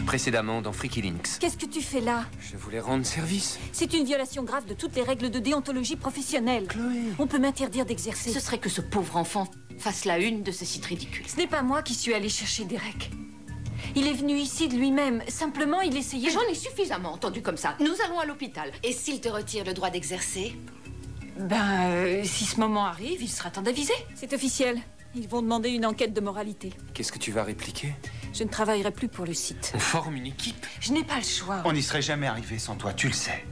précédemment dans Freaky Links. Qu'est-ce que tu fais là? Je voulais rendre service. C'est une violation grave de toutes les règles de déontologie professionnelle. Chloé. On peut m'interdire d'exercer. Ce serait que ce pauvre enfant fasse la une de ce site ridicule. Ce n'est pas moi qui suis allée chercher Derek. Il est venu ici de lui-même. Simplement, il essayait... J'en ai suffisamment entendu comme ça. Nous allons à l'hôpital. Et s'il te retire le droit d'exercer? Si ce moment arrive, il sera temps d'aviser. C'est officiel. Ils vont demander une enquête de moralité. Qu'est-ce que tu vas répliquer? Je ne travaillerai plus pour le site. On forme une équipe. Je n'ai pas le choix. On n'y serait jamais arrivé sans toi, tu le sais.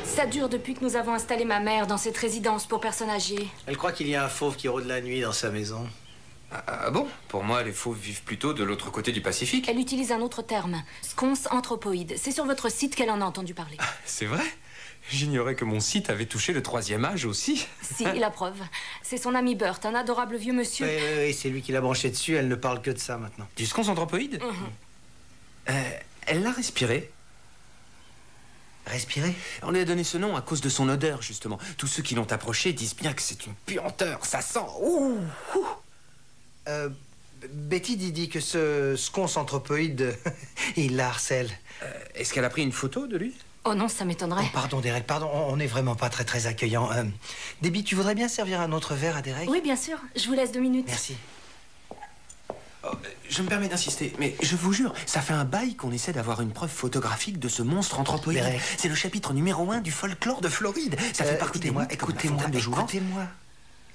Ça dure depuis que nous avons installé ma mère dans cette résidence pour personnes âgées. Elle croit qu'il y a un fauve qui rôde la nuit dans sa maison. Ah bon? Pour moi, les fauves vivent plutôt de l'autre côté du Pacifique. Elle utilise un autre terme, sconce anthropoïde. C'est sur votre site qu'elle en a entendu parler. C'est vrai? J'ignorais que mon site avait touché le 3e âge aussi. Si, la preuve. C'est son ami Burt, un adorable vieux monsieur. Oui, c'est lui qui l'a branché dessus, elle ne parle que de ça maintenant. Du sconce anthropoïde? Elle l'a respiré. Respirer? On lui a donné ce nom à cause de son odeur, justement. Tous ceux qui l'ont approché disent bien que c'est une puanteur. Ça sent... Ouh, ouh. Betty dit que ce sconce anthropoïde, il la harcèle. Est-ce qu'elle a pris une photo de lui? Oh non, ça m'étonnerait. Oh, pardon, Derek, pardon, on n'est vraiment pas très accueillant. Debbie, tu voudrais bien servir un autre verre à Derek? Oui, bien sûr. Je vous laisse 2 minutes. Merci. Oh, je me permets d'insister, mais je vous jure, ça fait un bail qu'on essaie d'avoir une preuve photographique de ce monstre anthropoïde. Derek. C'est le chapitre numéro 1 du folklore de Floride. Ça fait partie des mythes comme la fontaine de Jouvence.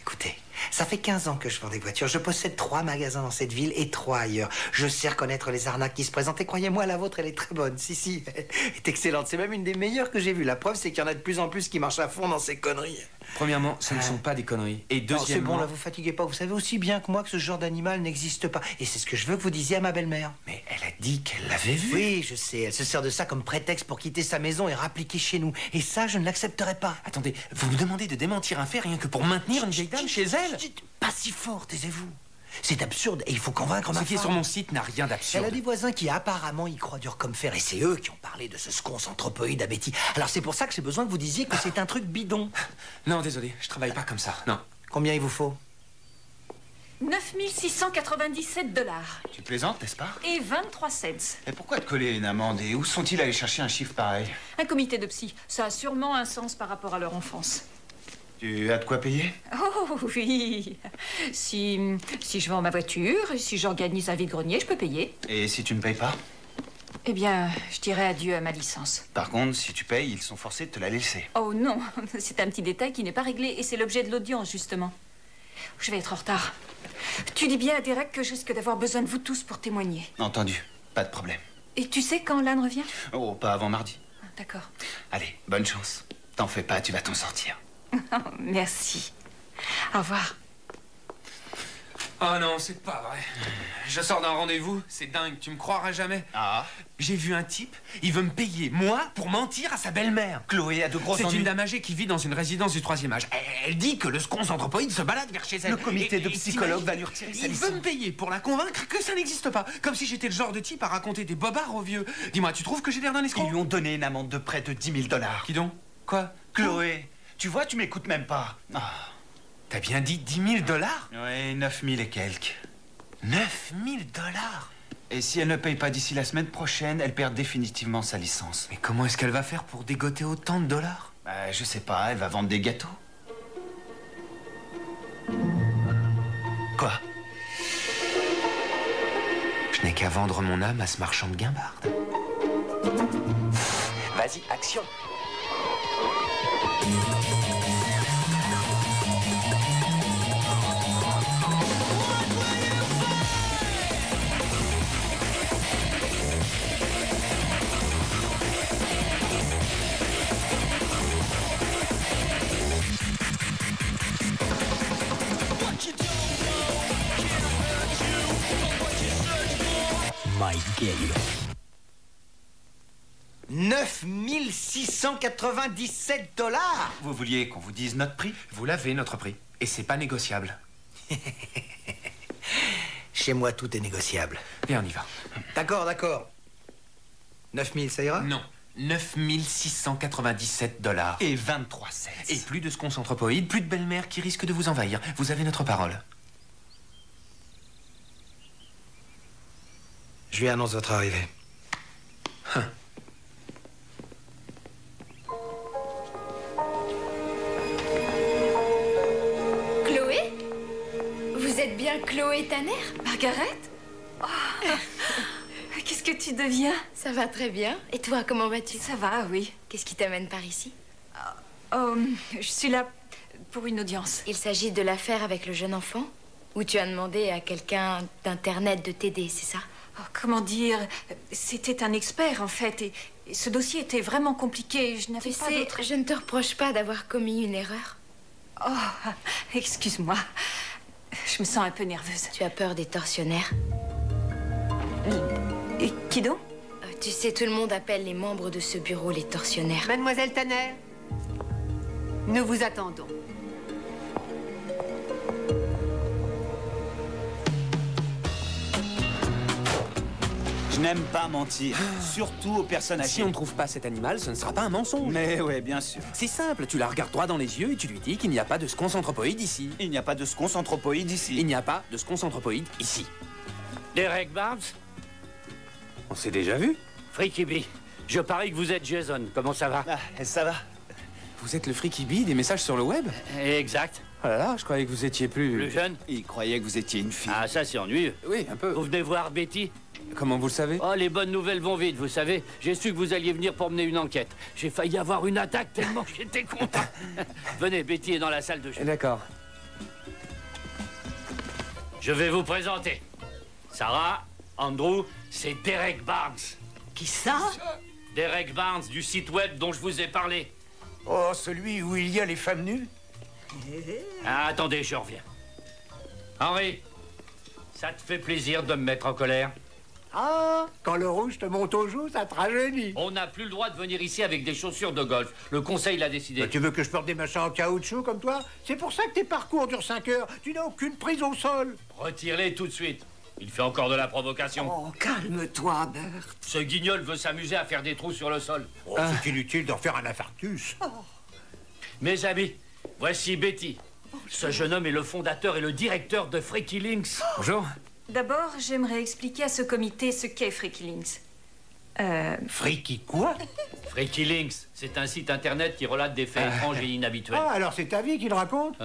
Écoutez, ça fait 15 ans que je vends des voitures. Je possède 3 magasins dans cette ville et 3 ailleurs. Je sais reconnaître les arnaques qui se présentent. Et croyez-moi, la vôtre, elle est très bonne. Si, elle est excellente. C'est même une des meilleures que j'ai vues. La preuve, c'est qu'il y en a de plus en plus qui marchent à fond dans ces conneries. Premièrement, ce ne sont pas des conneries. Et Non, deuxièmement... c'est bon, là, vous fatiguez pas. Vous savez aussi bien que moi que ce genre d'animal n'existe pas. Et c'est ce que je veux que vous disiez à ma belle-mère. Mais elle a dit qu'elle l'avait vu. Oui, je sais. Elle se sert de ça comme prétexte pour quitter sa maison et rappliquer chez nous. Et ça, je ne l'accepterai pas. Attendez, vous me demandez de démentir un fait rien que pour maintenir une vieille dame chez elle? Pas si fort, taisez-vous. C'est absurde et il faut convaincre ma Ce qui est femme. sur mon site n'a rien d'absurde. Elle a des voisins qui apparemment y croient dur comme fer et c'est eux qui ont parlé de ce sconce anthropoïde à Betty. Alors c'est pour ça que j'ai besoin que vous disiez que c'est un truc bidon. Non, désolé, je travaille pas comme ça, non. Combien il vous faut? 9 697 $. Tu plaisantes, n'est-ce pas? Et 23 cents. Et pourquoi te coller une amende? Et où sont-ils allés chercher un chiffre pareil? Un comité de psy. Ça a sûrement un sens par rapport à leur enfance. Tu as de quoi payer? Oh oui. Si je vends ma voiture, si j'organise un vide-grenier, je peux payer. Et si tu ne payes pas? Eh bien, je dirai adieu à ma licence. Par contre, si tu payes, ils sont forcés de te la laisser. Oh non, c'est un petit détail qui n'est pas réglé et c'est l'objet de l'audience, justement. Je vais être en retard. Tu dis bien à Derek que je risque d'avoir besoin de vous tous pour témoigner. Entendu, pas de problème. Et tu sais quand Lan revient? Oh, pas avant mardi. D'accord. Allez, bonne chance. T'en fais pas, tu vas t'en sortir. Merci. Au revoir. Oh non, c'est pas vrai. Je sors d'un rendez-vous, c'est dingue, tu me croiras jamais. Ah? J'ai vu un type, il veut me payer, moi, pour mentir à sa belle-mère. Chloé a de gros C'est ennuis. une dame âgée qui vit dans une résidence du 3e âge. Elle dit que le sconce anthropoïde se balade vers chez elle. Le comité de psychologues t'imagines, va lui retirer sa il licence. veut me payer pour la convaincre que ça n'existe pas. Comme si j'étais le genre de type à raconter des bobards aux vieux. Dis-moi, tu trouves que j'ai l'air d'un escroc? Ils lui ont donné une amende de près de 10 000 $. Qui donc? Quoi? Chloé, tu vois, tu m'écoutes même pas. Ah. T'as bien dit 10 000 $? Ouais, 9 000 et quelques. 9 000 $? Et si elle ne paye pas d'ici la semaine prochaine, elle perd définitivement sa licence. Mais comment est-ce qu'elle va faire pour dégoter autant de dollars? Bah, je sais pas, elle va vendre des gâteaux. Quoi? Je n'ai qu'à vendre mon âme à ce marchand de guimbarde. Vas-y, action! right game. 9 697 $. Vous vouliez qu'on vous dise notre prix? Vous l'avez, notre prix. Et c'est pas négociable. Chez moi, tout est négociable. Bien, on y va. D'accord, d'accord. 9 000, ça ira? Non. 9 697 $. Et 23 cents. Et plus de sconces anthropoïdes, plus de belle-mère qui risque de vous envahir. Vous avez notre parole. Je lui annonce votre arrivée. Chloé? Vous êtes bien Chloé Tanner? Margaret? Oh. Qu'est-ce que tu deviens? Ça va très bien. Et toi, comment vas-tu? Ça va, oui. Qu'est-ce qui t'amène par ici? Je suis là pour une audience. Il s'agit de l'affaire avec le jeune enfant? Ou tu as demandé à quelqu'un d'Internet de t'aider, c'est ça? Oh, comment dire? C'était un expert, en fait, et ce dossier était vraiment compliqué. Je n'avais pas d'autre... Je ne te reproche pas d'avoir commis une erreur. Oh, excuse-moi. Je me sens un peu nerveuse. Tu as peur des tortionnaires? Et qui donc? Tu sais, tout le monde appelle les membres de ce bureau les tortionnaires. Mademoiselle Tanner, nous vous attendons. Je n'aime pas mentir, surtout aux personnes âgées. Si on ne trouve pas cet animal, ce ne sera pas un mensonge. Mais ouais, bien sûr. C'est simple, tu la regardes droit dans les yeux et tu lui dis qu'il n'y a pas de sconce anthropoïde ici. Il n'y a pas de sconce anthropoïde ici. Il n'y a pas de sconce anthropoïde ici. Derek Barnes? On s'est déjà vu? Freaky Bee, je parie que vous êtes Jason. Comment ça va? Ah, ça va. Vous êtes le Freaky Bee des messages sur le web? Exact. Oh là là, je croyais que vous étiez Plus jeune? Il croyait que vous étiez une fille. Ah, ça c'est ennuyeux. Oui, un peu. Vous venez voir Betty? Comment vous le savez? Oh, les bonnes nouvelles vont vite, vous savez. J'ai su que vous alliez venir pour mener une enquête. J'ai failli avoir une attaque tellement j'étais content. Venez, Betty est dans la salle de jeu. D'accord. Je vais vous présenter. Sarah, Andrew, c'est Derek Barnes. Qui ça? Derek Barnes du site web dont je vous ai parlé. Oh, celui où il y a les femmes nues? Ah, attendez, je reviens. Henri, ça te fait plaisir de me mettre en colère? Ah, quand le rouge te monte aux joues, ça te rajeunit. On n'a plus le droit de venir ici avec des chaussures de golf. Le conseil l'a décidé. Tu veux que je porte des machins en caoutchouc comme toi? C'est pour ça que tes parcours durent 5 heures. Tu n'as aucune prise au sol. Retire-les tout de suite. Il fait encore de la provocation. Oh, calme-toi, Bert. Ce guignol veut s'amuser à faire des trous sur le sol. Oh, c'est inutile d'en faire un infarctus. Mes amis, voici Betty. Ce jeune homme est le fondateur et le directeur de Freaky Links. Bonjour. D'abord, j'aimerais expliquer à ce comité ce qu'est Freaky Links. Freaky quoi? Freaky Links, c'est un site internet qui relate des faits étranges et inhabituels. Ah, alors c'est ta vie qu'il raconte?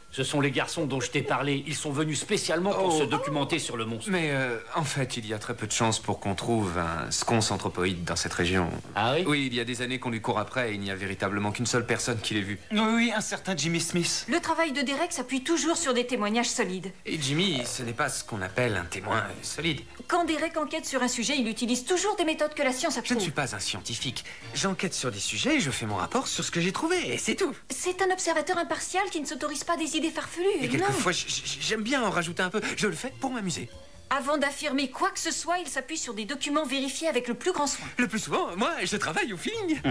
Ce sont les garçons dont je t'ai parlé. Ils sont venus spécialement pour se documenter sur le monstre. Mais en fait, il y a très peu de chances pour qu'on trouve un sconce anthropoïde dans cette région. Ah oui? Oui, il y a des années qu'on lui court après et il n'y a véritablement qu'une seule personne qui l'ait vu. Oui, un certain Jimmy Smith. Le travail de Derek s'appuie toujours sur des témoignages solides. Et Jimmy, ce n'est pas ce qu'on appelle un témoin solide. Quand Derek enquête sur un sujet, il utilise toujours des méthodes que la science Je approuve. ne suis pas un scientifique. J'enquête sur des sujets et je fais mon rapport sur ce que j'ai trouvé, et c'est tout. C'est un observateur impartial qui ne s'autorise pas des idées farfelues. Et quelquefois, j'aime bien en rajouter un peu. Je le fais pour m'amuser. Avant d'affirmer quoi que ce soit, il s'appuie sur des documents vérifiés avec le plus grand soin. Le plus souvent, moi, je travaille au feeling.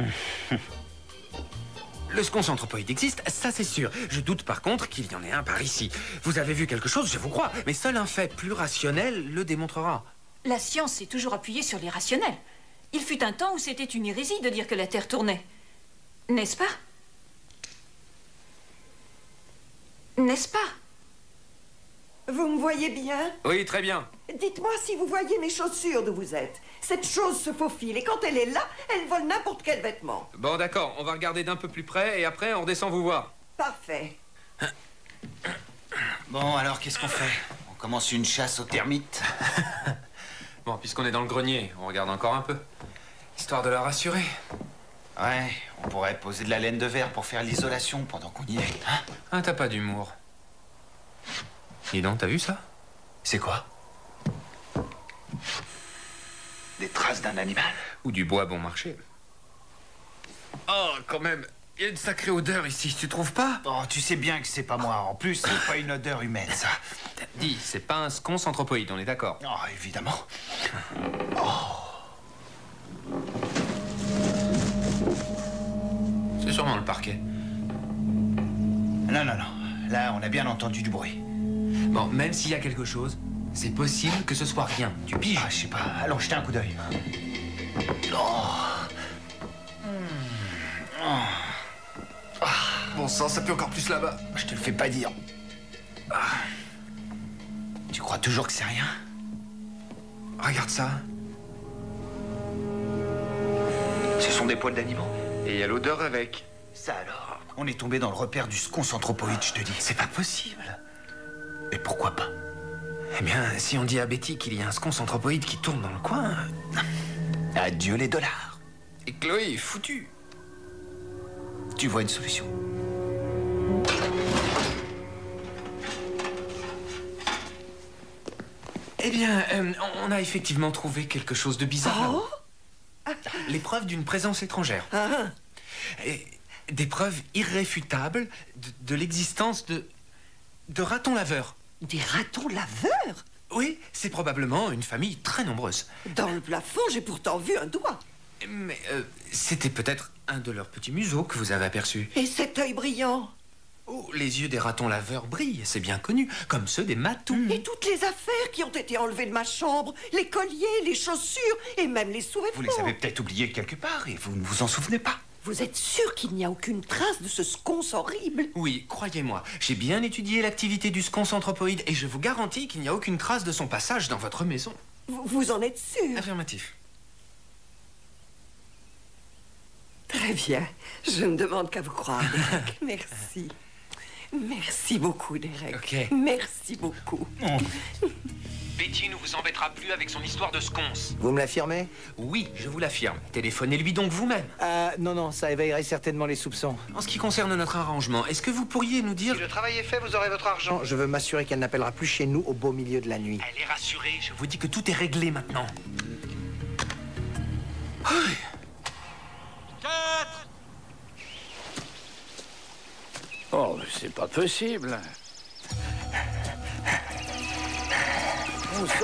Le sconce anthropoïde existe, ça c'est sûr. Je doute par contre qu'il y en ait un par ici. Vous avez vu quelque chose, je vous crois. Mais seul un fait plus rationnel le démontrera. La science s'est toujours appuyée sur les rationnels. Il fut un temps où c'était une hérésie de dire que la Terre tournait. N'est-ce pas? N'est-ce pas? Vous me voyez bien? Oui, très bien. Dites-moi si vous voyez mes chaussures d'où vous êtes. Cette chose se faufile et quand elle est là, elle vole n'importe quel vêtement. Bon, d'accord, on va regarder d'un peu plus près et après on redescend vous voir. Parfait. Bon, alors qu'est-ce qu'on fait? On commence une chasse aux termites? Bon, puisqu'on est dans le grenier, on regarde encore un peu. Histoire de la rassurer. Ouais, on pourrait poser de la laine de verre pour faire l'isolation pendant qu'on y est. Hein? Ah, t'as pas d'humour. Dis donc, t'as vu ça? C'est quoi? Des traces d'un animal. Ou du bois bon marché. Oh, quand même. Il y a une sacrée odeur ici, tu trouves pas? Oh, tu sais bien que c'est pas moi. En plus, c'est pas une odeur humaine, ça. Dis, c'est pas un sconce anthropoïde, on est d'accord? Oh, évidemment. C'est sûrement le parquet. Non, non, non. Là, on a bien entendu du bruit. Bon, même s'il y a quelque chose, c'est possible que ce soit rien. Tu piges? Ah, je sais pas. Allons jeter un coup d'œil. Bon sang, ça pue encore plus là-bas. Je te le fais pas dire. Tu crois toujours que c'est rien? Regarde ça. Ce sont des poils d'animaux. Et il y a l'odeur avec. Ça alors? On est tombé dans le repère du sconce anthropoïde, je te dis. C'est pas possible. Mais pourquoi pas? Eh bien, si on dit à Betty qu'il y a un sconce anthropoïde qui tourne dans le coin... Adieu les dollars. Et Chloé est foutue. Tu vois une solution? Eh bien, on a effectivement trouvé quelque chose de bizarre. Oh? Les preuves d'une présence étrangère. Ah. Et des preuves irréfutables de l'existence de ratons laveurs. Des ratons laveurs? Oui, c'est probablement une famille très nombreuse. Dans le plafond, j'ai pourtant vu un doigt. Mais c'était peut-être un de leurs petits museaux que vous avez aperçu. Et cet œil brillant? Oh, les yeux des ratons laveurs brillent, c'est bien connu, comme ceux des matous. Et toutes les affaires qui ont été enlevées de ma chambre, les colliers, les chaussures et même les sous-vêtements. Vous les avez peut-être oubliés quelque part et vous ne vous en souvenez pas. Vous êtes sûr qu'il n'y a aucune trace de ce sconce horrible? Oui, croyez-moi, j'ai bien étudié l'activité du sconce anthropoïde et je vous garantis qu'il n'y a aucune trace de son passage dans votre maison. Vous en êtes sûr? Affirmatif. Très bien. Je ne demande qu'à vous croire, Derek. Merci. Merci beaucoup, Derek. Ok. Merci beaucoup. Betty ne vous embêtera plus avec son histoire de sconce. Vous me l'affirmez? Oui, je vous l'affirme. Téléphonez-lui donc vous-même. Non, non, ça éveillerait certainement les soupçons. En ce qui concerne notre arrangement, est-ce que vous pourriez nous dire... Si le travail est fait, vous aurez votre argent. Je veux m'assurer qu'elle n'appellera plus chez nous au beau milieu de la nuit. Elle est rassurée, je vous dis que tout est réglé maintenant. Oui. 4. Oh, mais c'est pas possible.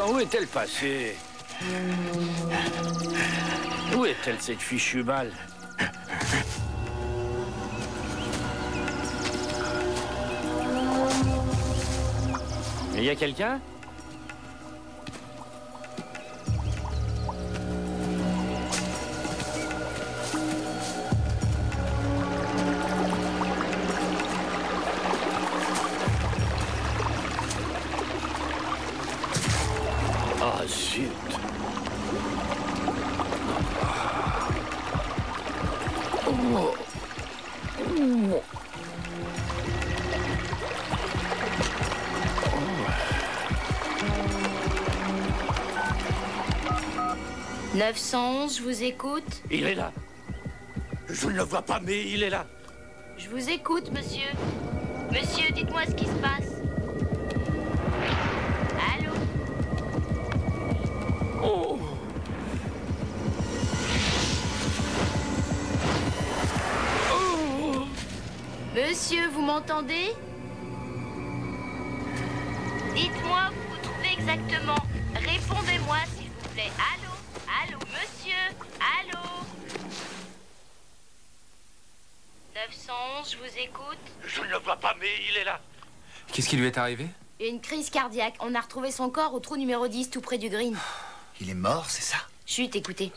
Où est-elle passée? Où est-elle, cette fichue balle? Il y a quelqu'un? Ah, zut. Oh. Oh. 911, je vous écoute. Il est là. Je ne le vois pas, mais il est là. Je vous écoute, monsieur. Monsieur, dites-moi ce qui se passe. Allô? Oh. Oh. Monsieur, vous m'entendez? Dites-moi où vous trouvez exactement. Répondez-moi, s'il vous plaît. Allô? Allô, monsieur? Allô? 911, je vous écoute. Je ne le vois pas, mais il est là. Qu'est-ce qui lui est arrivé? Une crise cardiaque. On a retrouvé son corps au trou numéro 10, tout près du green. Il est mort, c'est ça? Chut, écoutez.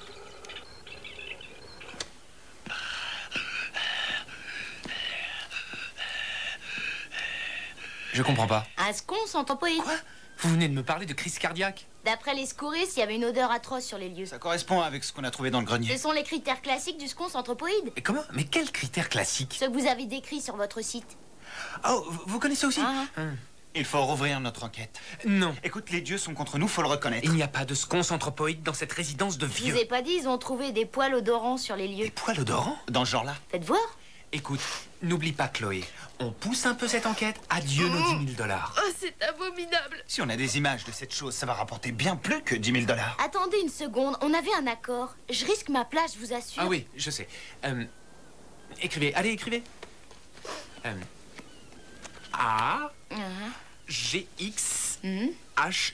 Je comprends pas. Un sconce anthropoïde. Quoi? Vous venez de me parler de crise cardiaque? D'après les secouristes, il y avait une odeur atroce sur les lieux. Ça correspond avec ce qu'on a trouvé dans le grenier. Ce sont les critères classiques du sconce anthropoïde. Et comment? Mais quels critères classiques? Ceux que vous avez décrits sur votre site. Oh, vous connaissez aussi? Il faut rouvrir notre enquête. Non. Écoute, les dieux sont contre nous, faut le reconnaître. Il n'y a pas de sconce anthropoïde dans cette résidence de Je vieux. vous ai pas dit, ils ont trouvé des poils odorants sur les lieux. Des poils odorants? Dans ce genre-là? Faites voir. Écoute, n'oublie pas, Chloé. On pousse un peu cette enquête. Adieu nos 10 000 $. Oh, c'est abominable. Si on a des images de cette chose, ça va rapporter bien plus que 10 000 $. Attendez une seconde, on avait un accord. Je risque ma place, je vous assure. Ah oui, je sais. Écrivez, allez, écrivez. A, G, X, H,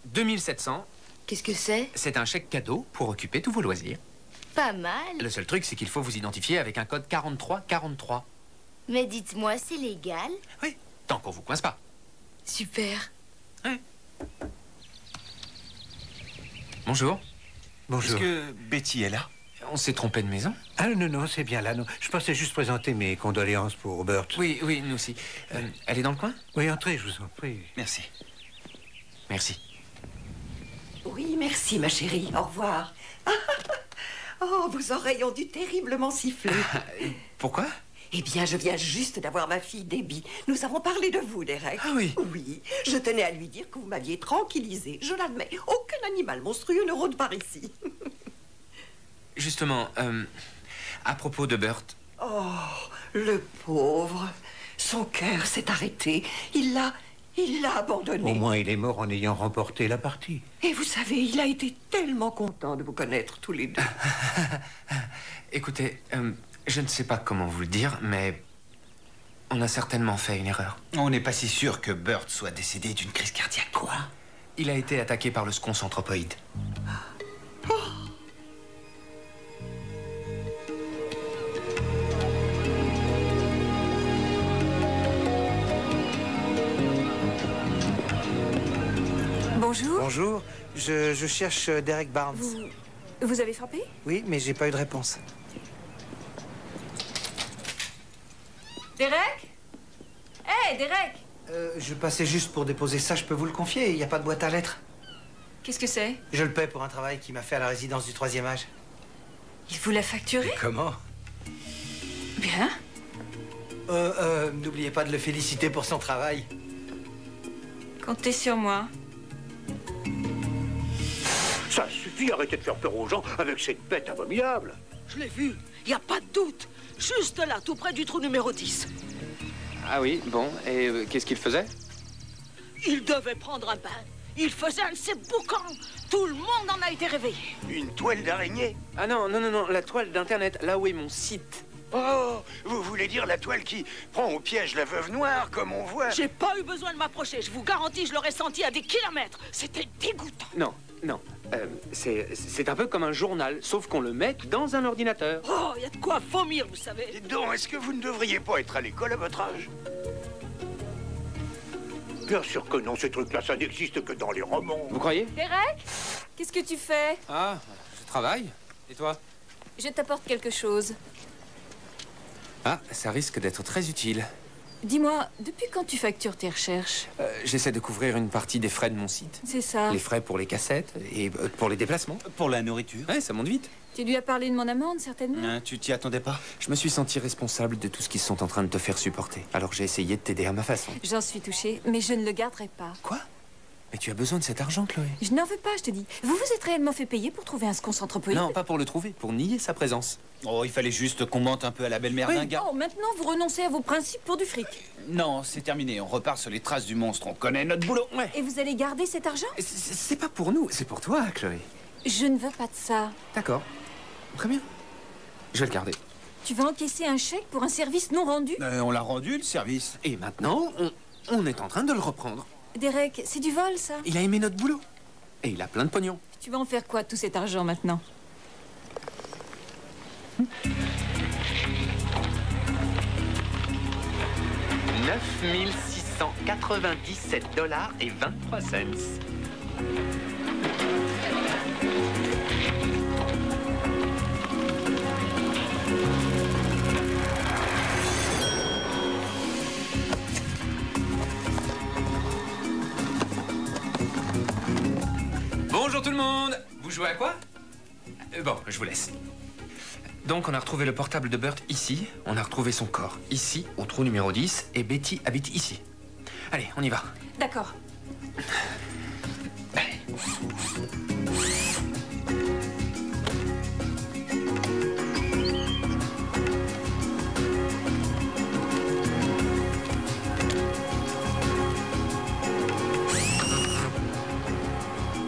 2700. Qu'est-ce que c'est? C'est un chèque cadeau pour occuper tous vos loisirs. Pas mal. Le seul truc, c'est qu'il faut vous identifier avec un code 4343. Mais dites-moi, c'est légal? Oui, tant qu'on vous coince pas. Super. Ouais. Bonjour. Bonjour. Est-ce que Betty est là? On s'est trompé de maison? Ah non, non, c'est bien là. Non. Je pensais juste présenter mes condoléances pour Bert. Oui, oui, nous aussi. Elle est dans le coin? Oui, entrez, je vous en prie. Merci. Merci. Oui, merci, ma chérie. Au revoir. Oh, vos oreilles ont dû terriblement siffler. Pourquoi? Eh bien, je viens juste d'avoir ma fille Debbie. Nous avons parlé de vous, Derek. Ah oui? Oui, je tenais à lui dire que vous m'aviez tranquillisé. Je l'admets, aucun animal monstrueux ne rôde par ici. Justement, à propos de Bert. Oh, le pauvre. Son cœur s'est arrêté. Il l'a abandonné. Au moins, il est mort en ayant remporté la partie. Et vous savez, il a été tellement content de vous connaître tous les deux. Écoutez, je ne sais pas comment vous le dire, mais on a certainement fait une erreur. On n'est pas si sûr que Bert soit décédé d'une crise cardiaque. Quoi? Il a été attaqué par le sconce anthropoïde. Bonjour. Bonjour, je cherche Derek Barnes. Vous avez frappé? Oui, mais j'ai pas eu de réponse. Derek? Hé, Derek! Je passais juste pour déposer ça, je peux vous le confier, il n'y a pas de boîte à lettres. Qu'est-ce que c'est? Je le paie pour un travail qu'il m'a fait à la résidence du 3e âge. Il vous l'a facturé? Comment? Bien. N'oubliez pas de le féliciter pour son travail. Comptez sur moi. Ça suffit, arrêtez de faire peur aux gens avec cette bête abominable. Je l'ai vu, il n'y a pas de doute. Juste là, tout près du trou numéro 10. Ah oui, bon, et qu'est-ce qu'il faisait? Il devait prendre un bain. Il faisait un de ces boucans. Tout le monde en a été réveillé. Une toile d'araignée? Ah non, non, non, non, la toile d'Internet, là où est mon site. Oh, vous voulez dire la toile qui prend au piège la veuve noire, comme on voit? J'ai pas eu besoin de m'approcher. Je vous garantis, je l'aurais senti à des kilomètres. C'était dégoûtant. Non, non, c'est un peu comme un journal, sauf qu'on le met dans un ordinateur. Oh, il y a de quoi vomir, vous savez. Dites donc, est-ce que vous ne devriez pas être à l'école à votre âge? Bien sûr que non, ce truc-là, ça n'existe que dans les romans. Vous croyez? Derek? Qu'est-ce que tu fais? Ah, je travaille. Et toi? Je t'apporte quelque chose. Ah, ça risque d'être très utile. Dis-moi, depuis quand tu factures tes recherches? J'essaie de couvrir une partie des frais de mon site. C'est ça. Les frais pour les cassettes et pour les déplacements. Pour la nourriture? Ouais, ça monte vite. Tu lui as parlé de mon amende, certainement? Tu t'y attendais pas? Je me suis senti responsable de tout ce qu'ils sont en train de te faire supporter. Alors j'ai essayé de t'aider à ma façon. J'en suis touchée, mais je ne le garderai pas. Quoi? Mais tu as besoin de cet argent, Chloé. Je n'en veux pas, je te dis. Vous vous êtes réellement fait payer pour trouver un sconce anthropoïde? Non, pas pour le trouver, pour nier sa présence. Oh, il fallait juste qu'on mente un peu à la belle-mère d'un gars. Oh, maintenant vous renoncez à vos principes pour du fric. Non, c'est terminé. On repart sur les traces du monstre. On connaît notre boulot. Ouais. Et vous allez garder cet argent? C'est pas pour nous, c'est pour toi, Chloé. Je ne veux pas de ça. D'accord. Très bien. Je vais le garder. Tu vas encaisser un chèque pour un service non rendu? On l'a rendu, le service. Et maintenant, on est en train de le reprendre. Derek, c'est du vol, ça? Il a aimé notre boulot. Et il a plein de pognon. Tu vas en faire quoi, tout cet argent, maintenant? 9697 $ et 23 cents. Bonjour tout le monde. Vous jouez à quoi? Bon, je vous laisse. Donc, on a retrouvé le portable de Bert ici. On a retrouvé son corps ici, au trou numéro 10. Et Betty habite ici. Allez, on y va. D'accord.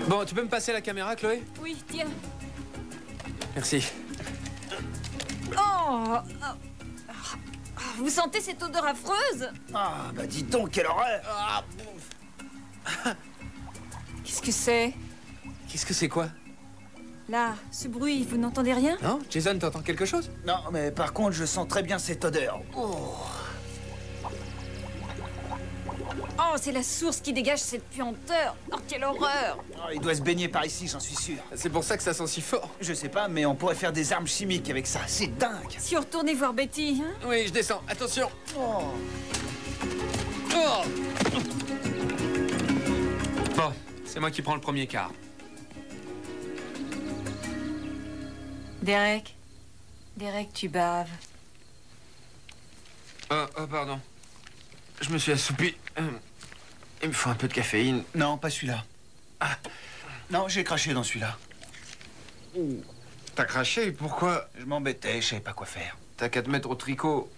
Bon, tu peux me passer la caméra, Chloé? Oui, tiens. Merci. Oh, vous sentez cette odeur affreuse? Ah, bah dis donc, quelle horreur! Ah, Qu'est-ce que c'est? Qu'est-ce que c'est quoi? Là, ce bruit, vous n'entendez rien? Non? Jason, t'entends quelque chose? non, mais par contre, je sens très bien cette odeur. Oh. Oh, c'est la source qui dégage cette puanteur. Oh, quelle horreur! Oh, il doit se baigner par ici, j'en suis sûr. C'est pour ça que ça sent si fort. Je sais pas, mais on pourrait faire des armes chimiques avec ça. C'est dingue. Si on retournait voir Betty, hein? Oui, je descends. Attention. Oh. Oh. Bon, c'est moi qui prends le premier quart. Derek, tu baves. Oh, pardon. Je me suis assoupi. Il me faut un peu de caféine. Non, pas celui-là. Ah. Non, j'ai craché dans celui-là. T'as craché? Pourquoi? Je m'embêtais, je savais pas quoi faire. T'as qu'à te mettre au tricot.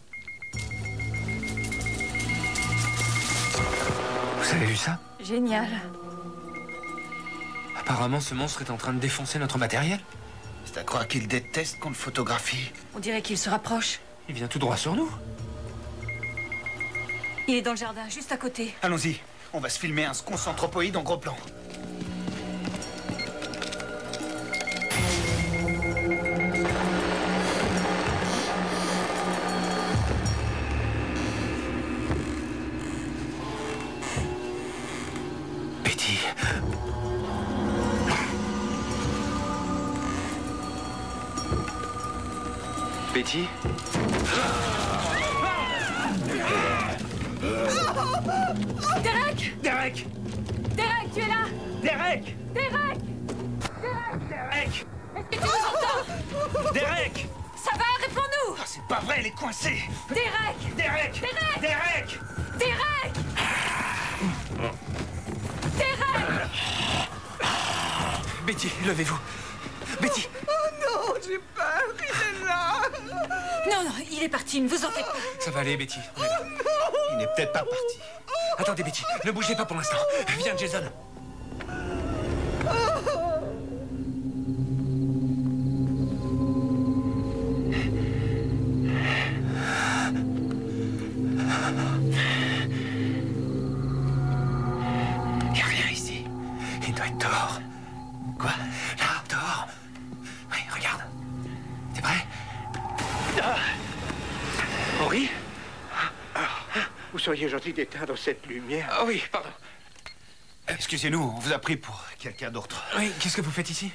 Vous avez vu ça? Génial. Apparemment, ce monstre est en train de défoncer notre matériel. C'est à croire qu'il déteste qu'on le photographie. On dirait qu'il se rapproche. Il vient tout droit sur nous. Il est dans le jardin, juste à côté. Allons-y, on va se filmer un sconce anthropoïde en gros plan. Betty. Betty? Derek! Derek! Derek, tu es là? Derek! Derek! Derek! Est-ce que tu nous entends? Derek! Ça va, réponds-nous! Ah, c'est pas vrai, elle est coincée! Derek! Derek! Derek! Derek! Derek! Derek! Betty, levez-vous. Betty! Oh non, j'ai peur, il est là. Non, il est parti, ne vous en faites pas. Ça va aller, Betty. On est là. Il n'est peut-être pas parti. Attendez, Betty, ne bougez pas pour l'instant. Viens, Jason. Il n'y a rien ici. Il doit être dehors. Quoi? Là, dehors. Oui, regarde. T'es prêt? Henri? Vous seriez gentil d'éteindre cette lumière. Ah oui, pardon. Excusez-nous, on vous a pris pour quelqu'un d'autre. Oui, qu'est-ce que vous faites ici?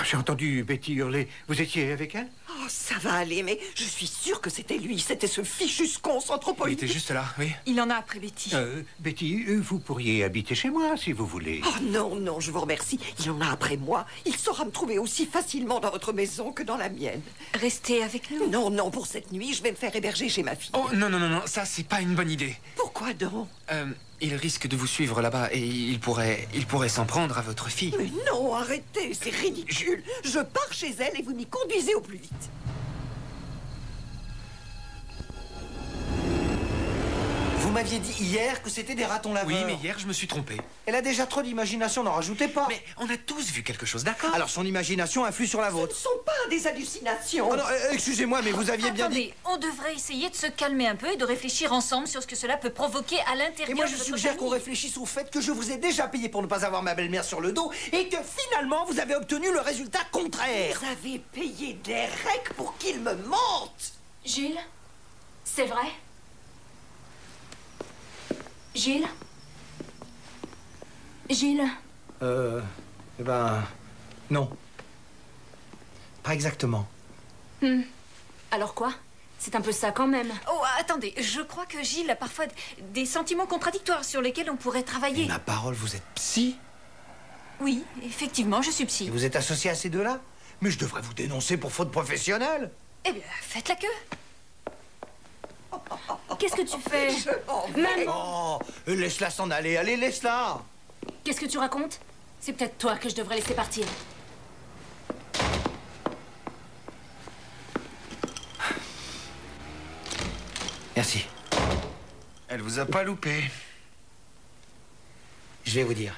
J'ai entendu Betty hurler. Vous étiez avec elle? Oh, ça va aller, mais je suis sûre que c'était lui. C'était ce fichu sconce anthropoïde. Il était juste là, oui. Il en a après Betty. Betty, vous pourriez habiter chez moi si vous voulez. Oh non, non, je vous remercie. Il en a après moi. Il saura me trouver aussi facilement dans votre maison que dans la mienne. Restez avec nous. Non, non, pour cette nuit, je vais me faire héberger chez ma fille. Oh, non, non, non, non, ça, c'est pas une bonne idée. Pourquoi donc? Il risque de vous suivre là-bas et il pourrait s'en prendre à votre fille. Mais non, arrêtez, c'est ridicule. Je pars chez elle et vous m'y conduisez au plus vite. Vous m'aviez dit hier que c'était des ratons laveurs. Oui, mais hier, je me suis trompé. Elle a déjà trop d'imagination, n'en rajoutez pas. Mais on a tous vu quelque chose, d'accord? Alors son imagination influe sur la Ce ne vôtre. sont pas des hallucinations. Oh non, excusez-moi, mais vous aviez bien dit... Attendez, on devrait essayer de se calmer un peu et de réfléchir ensemble sur ce que cela peut provoquer à l'intérieur Et moi, de je votre suggère qu'on famille. réfléchisse au fait que je vous ai déjà payé pour ne pas avoir ma belle-mère sur le dos et que finalement, vous avez obtenu le résultat contraire. Vous avez payé Derek pour qu'il me mente. Gilles? C'est vrai? Gilles? Gilles? Eh ben... non. Pas exactement. Alors quoi? C'est un peu ça quand même. Oh, attendez, je crois que Gilles a parfois des sentiments contradictoires sur lesquels on pourrait travailler. Ma parole, vous êtes psy? Oui, effectivement, je suis Et psy. vous êtes associé à ces deux-là? Mais je devrais vous dénoncer pour faute professionnelle. Eh bien, faites la queue. Qu'est-ce que tu fais? Oh, laisse-la s'en aller, allez, laisse-la. Qu'est-ce que tu racontes? C'est peut-être toi que je devrais laisser partir. Merci. Elle vous a pas loupé. Je vais vous dire.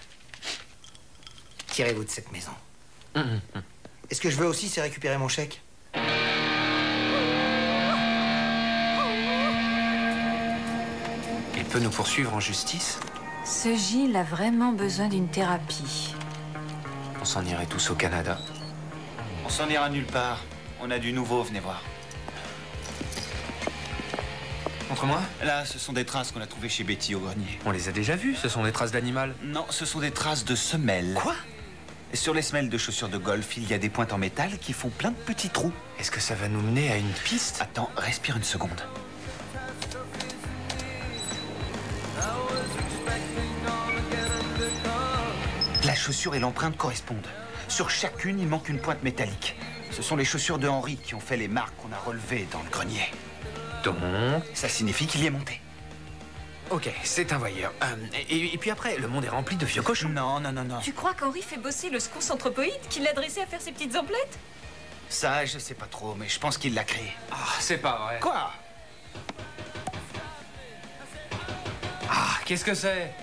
Tirez-vous de cette maison. Est-ce que je veux aussi, c'est récupérer mon chèque? peut nous poursuivre en justice. Ce Gilles a vraiment besoin d'une thérapie. On s'en irait tous au Canada. On s'en ira nulle part. On a du nouveau, venez voir. Montre-moi. Là, ce sont des traces qu'on a trouvées chez Betty au grenier. On les a déjà vues, ce sont des traces d'animal. Non, ce sont des traces de semelles. Quoi? Sur les semelles de chaussures de golf, il y a des pointes en métal qui font plein de petits trous. Est-ce que ça va nous mener à une piste? Attends, respire une seconde. La chaussure et l'empreinte correspondent. Sur chacune, il manque une pointe métallique. Ce sont les chaussures de Henri qui ont fait les marques qu'on a relevées dans le grenier. Donc, ça signifie qu'il y est monté. Ok, c'est un voyeur. Et puis après, le monde est rempli de vieux cochons. Non, non, non, non. Tu crois qu'Henri fait bosser le sconce anthropoïde qu'il l'a dressé à faire ses petites emplettes? Ça, je sais pas trop, mais je pense qu'il l'a créé. Ah, c'est pas vrai. Quoi? Ah, qu'est-ce que c'est?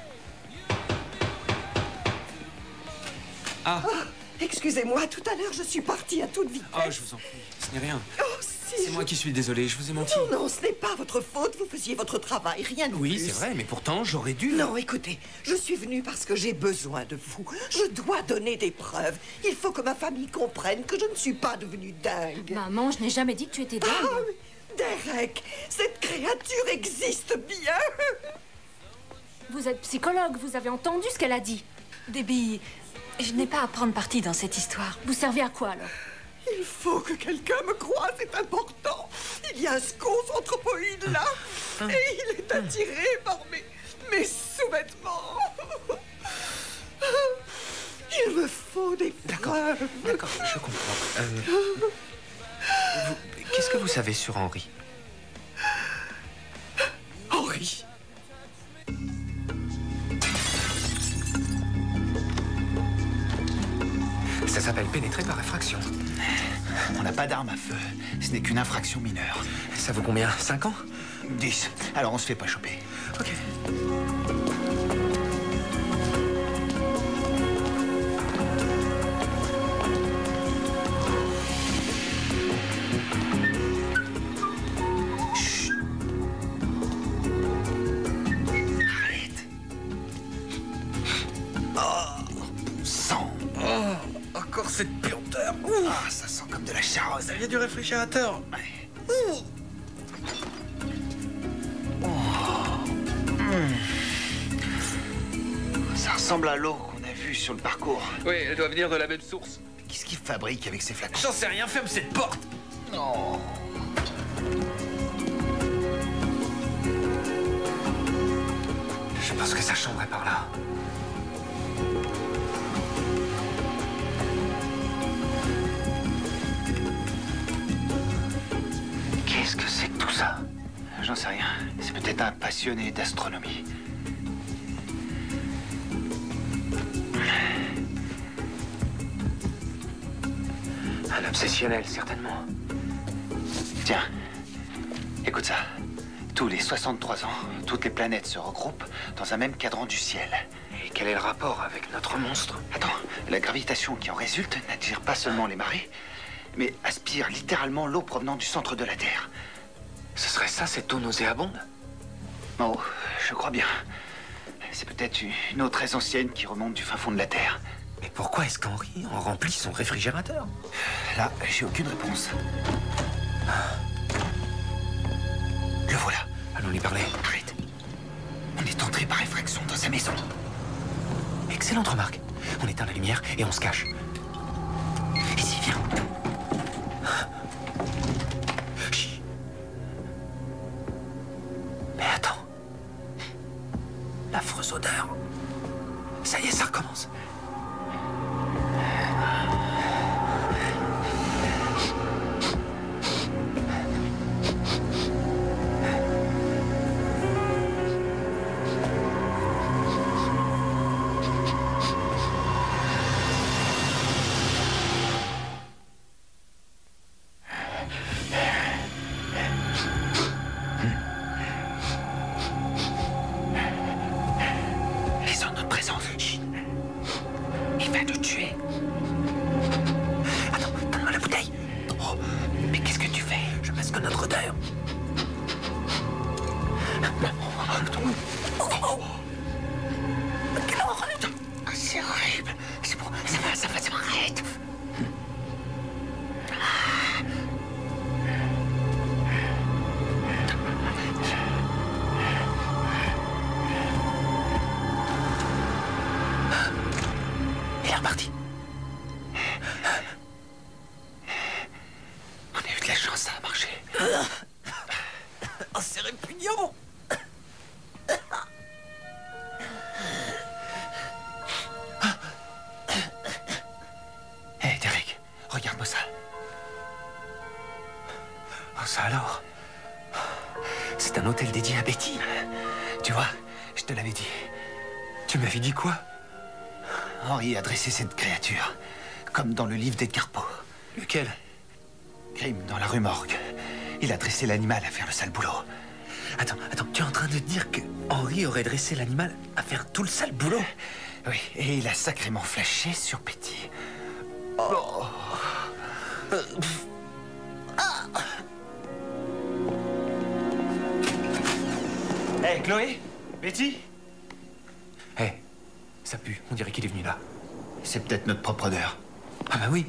Ah. Oh, excusez-moi, tout à l'heure, je suis partie à toute vitesse. Oh, je vous en prie, ce n'est rien. Oh, si C'est moi qui suis désolé, je vous ai menti. Non, non, ce n'est pas votre faute, vous faisiez votre travail, rien de plus. Oui, c'est vrai, mais pourtant, j'aurais dû... Non, écoutez, je suis venue parce que j'ai besoin de vous. Je dois donner des preuves. Il faut que ma famille comprenne que je ne suis pas devenue dingue. Maman, je n'ai jamais dit que tu étais dingue. Ah, mais Derek, cette créature existe bien. Vous êtes psychologue, vous avez entendu ce qu'elle a dit. Debbie, je n'ai pas à prendre parti dans cette histoire. Vous servez à quoi, alors? Il faut que quelqu'un me croie, c'est important. Il y a un sconce anthropoïde là, et il est attiré par mes sous-vêtements. Il me faut des preuves. D'accord, je comprends. Qu'est-ce que vous savez sur Henri? Henri. Ça s'appelle pénétrer par effraction. On n'a pas d'arme à feu. Ce n'est qu'une infraction mineure. Ça vaut combien? 5 ans? 10. Alors on se fait pas choper. Ok. Chut. Arrête. Oh, sang. Oh, encore cette puanteur. Ah, ça sent comme de la charogne. Ça vient du réfrigérateur. Ça ressemble à l'eau qu'on a vue sur le parcours. Oui, elle doit venir de la même source. Qu'est-ce qu'il fabrique avec ces flacons? J'en sais rien, ferme cette porte. Non. Je pense que sa chambre est par là. Qu'est-ce que c'est que tout ça? J'en sais rien. C'est peut-être un passionné d'astronomie. Un obsessionnel, certainement. Tiens, écoute ça. Tous les 63 ans, toutes les planètes se regroupent dans un même cadran du ciel. Et quel est le rapport avec notre monstre? Attends, la gravitation qui en résulte n'attire pas seulement les marées, mais aspire littéralement l'eau provenant du centre de la Terre. Ce serait ça, cette eau nauséabonde? Oh, je crois bien. C'est peut-être une eau très ancienne qui remonte du fin fond de la Terre. Mais pourquoi est-ce qu'Henri en remplit son réfrigérateur? Là, j'ai aucune réponse. Le voilà. Allons lui parler. Arrête. On est entré par effraction dans sa maison. Excellente remarque. On éteint la lumière et on se cache. Ici, viens. Chut. Mais attends. L'affreuse odeur. Ça y est, ça recommence. Ils ont notre présence. Chut. Il va nous tuer. Attends, donne-moi la bouteille. Oh, mais qu'est-ce que tu fais? Je masque notre odeur. Bien, Marty. On a eu de la chance, ça a marché. Oh, c'est répugnant. Hé, Derek, regarde-moi ça. Oh, ça alors? C'est un hôtel dédié à Betty. Tu vois, je te l'avais dit. Tu m'avais dit quoi? Henry a dressé cette créature, comme dans le livre d'Edgar Poe. Lequel? Crime dans la rue Morgue. Il a dressé l'animal à faire le sale boulot. Attends, tu es en train de dire que Henry aurait dressé l'animal à faire tout le sale boulot? Oui, et il a sacrément flashé sur Betty. Oh. Hé, Chloé? Betty? Hé, ça pue. On dirait qu'il est venu là. C'est peut-être notre propre odeur. Ah bah oui.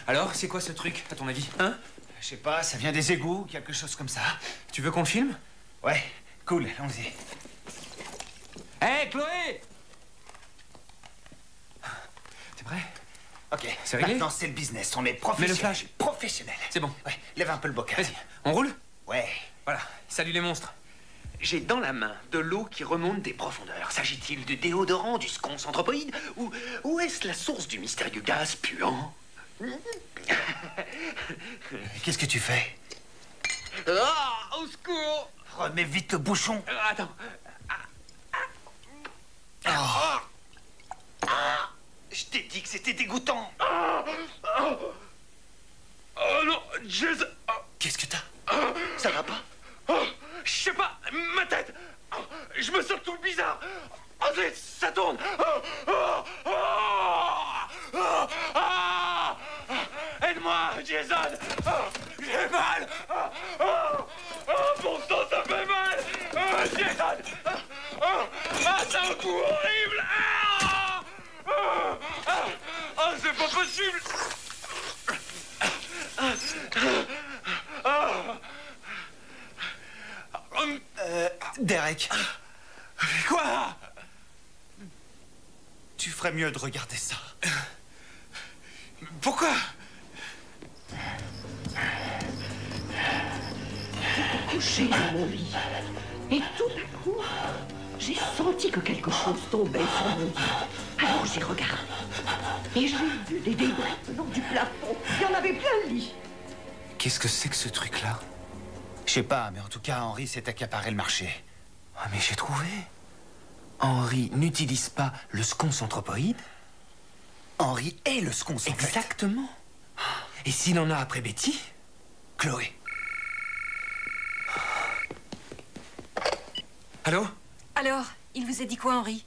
Alors, c'est quoi ce truc, à ton avis, hein? Je sais pas, ça vient des égouts, quelque chose comme ça. Tu veux qu'on le filme? Ouais, cool, allons-y. Hé, Chloé! T'es prêt? Ok, c'est réglé? Maintenant, c'est le business, on est professionnel. Mets le flash. Professionnel. C'est bon. Ouais, lève un peu le bocal. Vas-y, on roule? Ouais. Voilà, salut les monstres. J'ai dans la main de l'eau qui remonte des profondeurs. S'agit-il du déodorant, du sconce anthropoïde ou est-ce la source du mystérieux gaz puant? Qu'est-ce que tu fais? Ah, au secours! Remets vite le bouchon. Attends. Je t'ai dit que c'était dégoûtant. Oh non, Jason! Qu'est-ce que t'as? Ça va pas? Je sais pas, ma tête! Je me sens tout bizarre! Ça tourne! Aide-moi, Jason! J'ai mal! Bon sang, ça fait mal! Jason! C'est un coup horrible! C'est pas possible! Derek. Quoi? Tu ferais mieux de regarder ça. Pourquoi? J'étais couchée dans mon lit. Et tout à coup, j'ai senti que quelque chose tombait sur mon lit. Alors j'ai regardé. Et j'ai vu des débris venant du plafond. Il y en avait plein le lit. Qu'est-ce que c'est que ce truc-là? Je sais pas, mais en tout cas, Henry s'est accaparé le marché. Ah, mais j'ai trouvé. Henry n'utilise pas le sconce anthropoïde. Henry est le sconce, en fait. Exactement. Et s'il en a après Betty? Chloé. Allô? Alors, il vous a dit quoi, Henry?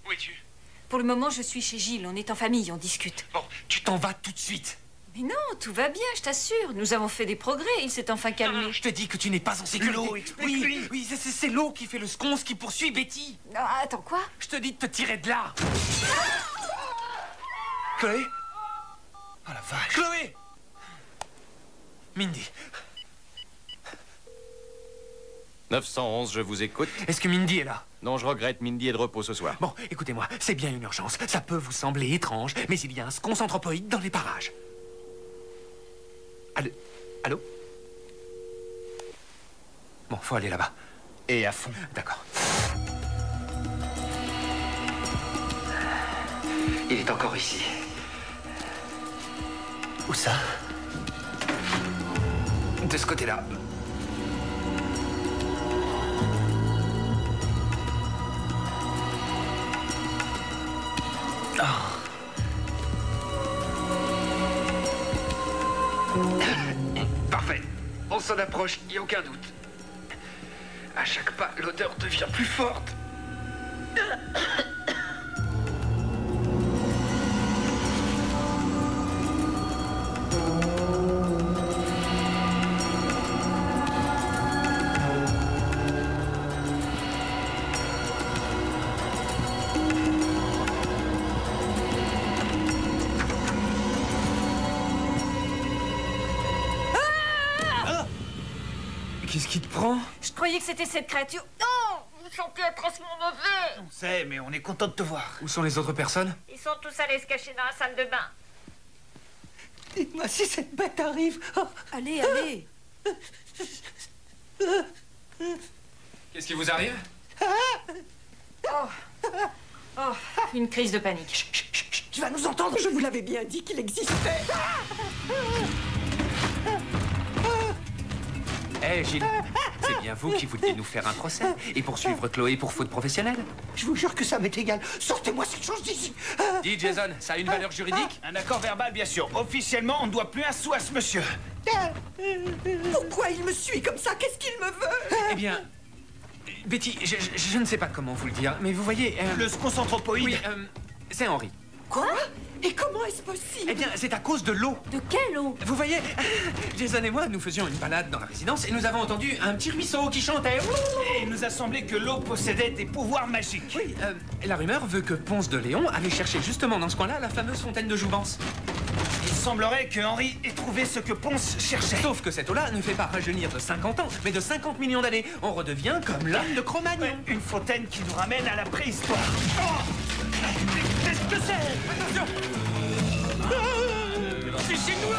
Où es-tu? Pour le moment, je suis chez Gilles. On est en famille, on discute. Bon, tu t'en vas tout de suite. Mais non, tout va bien, je t'assure. Nous avons fait des progrès. Il s'est enfin calmé. Je te dis que tu n'es pas en sécurité. L'eau, explique-lui. Oui, c'est l'eau qui fait le sconce qui poursuit Betty. Non, attends, quoi? Je te dis de te tirer de là. Chloé? Oh la vache. Chloé! Mindy. 911, je vous écoute. Est-ce que Mindy est là? Non, je regrette, Mindy est de repos ce soir. Bon, écoutez-moi, c'est bien une urgence. Ça peut vous sembler étrange, mais il y a un sconce anthropoïde dans les parages. Allô? Allô? Bon, faut aller là-bas. Et à fond. D'accord. Il est encore ici. Où ça? De ce côté-là. Parfait. On s'en approche, il n'y a aucun doute. À chaque pas, l'odeur devient plus forte. Qu'est-ce qui te prend? Je croyais que c'était cette créature. Non! Vous sentez atrocement mauvais. On sait, mais on est content de te voir. Où sont les autres personnes? Ils sont tous allés se cacher dans la salle de bain. Dites-moi si cette bête arrive. Oh. Allez, allez. Qu'est-ce qui vous arrive? Oh, une crise de panique. Chut, tu vas nous entendre, je vous l'avais bien dit qu'il existait. Eh, Gilles, c'est bien vous qui vouliez nous faire un procès et poursuivre Chloé pour faute professionnelle? Je vous jure que ça m'est égal. Sortez-moi cette chose d'ici. Dis, Jason, ça a une valeur juridique? Un accord verbal, bien sûr. Officiellement, on ne doit plus un sou à ce monsieur. Pourquoi il me suit comme ça? Qu'est-ce qu'il me veut? Eh bien, Betty, je ne sais pas comment vous le dire, mais vous voyez... Le sconce anthropoïde. Oui, c'est Henri. Quoi? Et comment est-ce possible? Eh bien, c'est à cause de l'eau. De quelle eau? Vous voyez, Jason et moi, nous faisions une balade dans la résidence et nous avons entendu un petit ruisseau qui chantait. Et il nous a semblé que l'eau possédait des pouvoirs magiques. Oui, la rumeur veut que Ponce de Léon avait cherché justement dans ce coin-là la fameuse fontaine de Jouvence. Il semblerait que Henri ait trouvé ce que Ponce cherchait. Sauf que cette eau-là ne fait pas rajeunir de 50 ans, mais de 50 millions d'années. On redevient comme l'homme de Cro-Magnon. Ouais, une fontaine qui nous ramène à la préhistoire. Oh, qu'est-ce que c'est? Attention! C'est chez nous!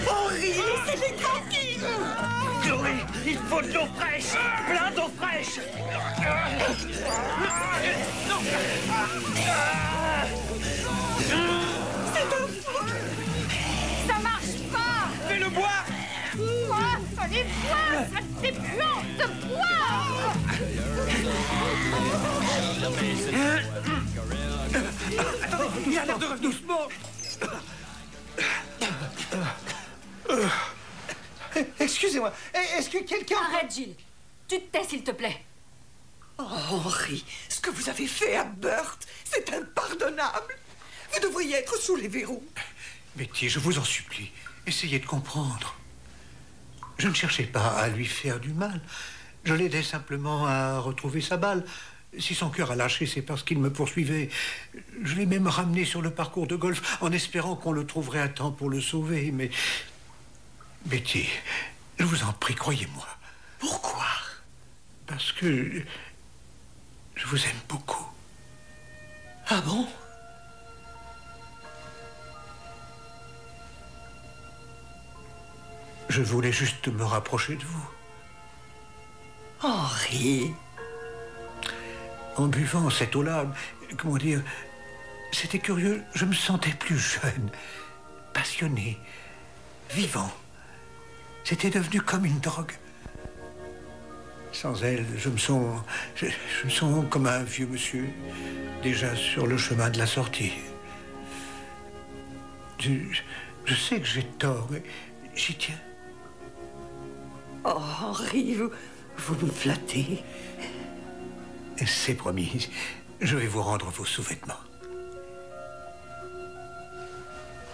Henri, laissez-les tranquilles! Chloé, il faut de l'eau fraîche! Plein d'eau fraîche! Non! Ça marche pas! Fais-le boire! Quoi? Allez, bois! Ça te fait puant de boire! Attendez, il a l'air de revenir doucement. Excusez-moi, est-ce que quelqu'un... Arrête, Gilles. Tu te tais, s'il te plaît. Oh, Henri, ce que vous avez fait à Burt, c'est impardonnable. Vous devriez être sous les verrous. Betty, je vous en supplie, essayez de comprendre. Je ne cherchais pas à lui faire du mal. Je l'aidais simplement à retrouver sa balle. Si son cœur a lâché, c'est parce qu'il me poursuivait. Je l'ai même ramené sur le parcours de golf en espérant qu'on le trouverait à temps pour le sauver. Mais... Betty, je vous en prie, croyez-moi. Pourquoi? Parce que... je vous aime beaucoup. Ah bon? Je voulais juste me rapprocher de vous. Henri. En buvant cette eau-là, comment dire, c'était curieux, je me sentais plus jeune, passionné, vivant. C'était devenu comme une drogue. Sans elle, je me sens comme un vieux monsieur, déjà sur le chemin de la sortie. Je sais que j'ai tort, mais j'y tiens. Oh, Henri, vous me flattez. C'est promis, je vais vous rendre vos sous-vêtements.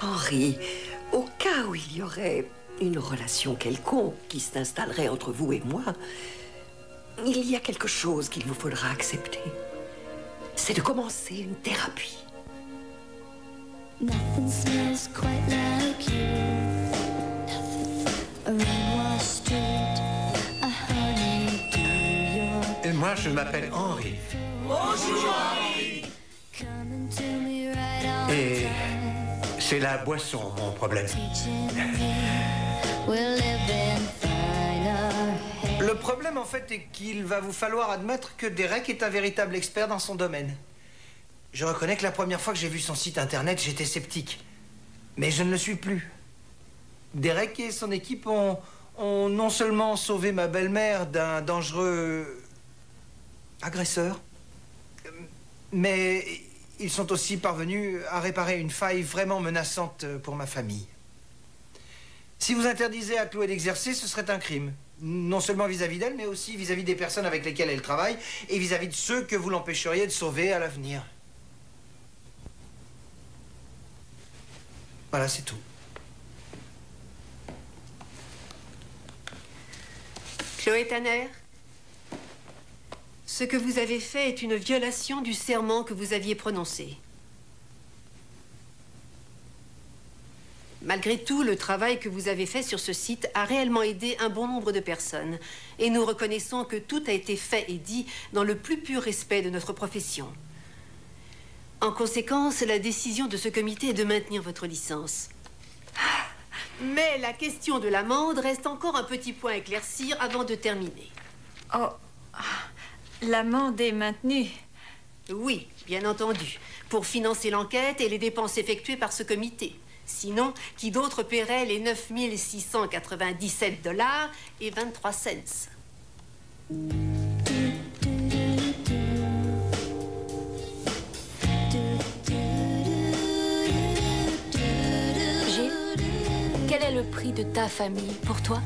Henri, au cas où il y aurait une relation quelconque qui s'installerait entre vous et moi, il y a quelque chose qu'il vous faudra accepter. C'est de commencer une thérapie. Nothing smells quite like you. Nothing. A rainwash street, a honeydew. Your Et moi, je m'appelle Henri. bonjour Henri. Coming to me right on Et c'est la boisson, mon problème. We're living finer. Le problème, en fait, est qu'il va vous falloir admettre que Derek est un véritable expert dans son domaine. Je reconnais que la première fois que j'ai vu son site internet, j'étais sceptique. Mais je ne le suis plus. Derek et son équipe ont non seulement sauvé ma belle-mère d'un dangereux agresseur, mais ils sont aussi parvenus à réparer une faille vraiment menaçante pour ma famille. Si vous interdisez à Chloé d'exercer, ce serait un crime. Non seulement vis-à-vis d'elle, mais aussi vis-à-vis des personnes avec lesquelles elle travaille et vis-à-vis de ceux que vous l'empêcheriez de sauver à l'avenir. Voilà, c'est tout. Chloé Tanner, ce que vous avez fait est une violation du serment que vous aviez prononcé. Malgré tout, le travail que vous avez fait sur ce site a réellement aidé un bon nombre de personnes. Et nous reconnaissons que tout a été fait et dit dans le plus pur respect de notre profession. En conséquence, la décision de ce comité est de maintenir votre licence. Mais la question de l'amende reste encore un petit point à éclaircir avant de terminer. Oh, l'amende est maintenue. Oui, bien entendu, pour financer l'enquête et les dépenses effectuées par ce comité. Sinon, qui d'autre paierait les 9 697 $ et 23 cents? Gilles, quel est le prix de ta famille pour toi?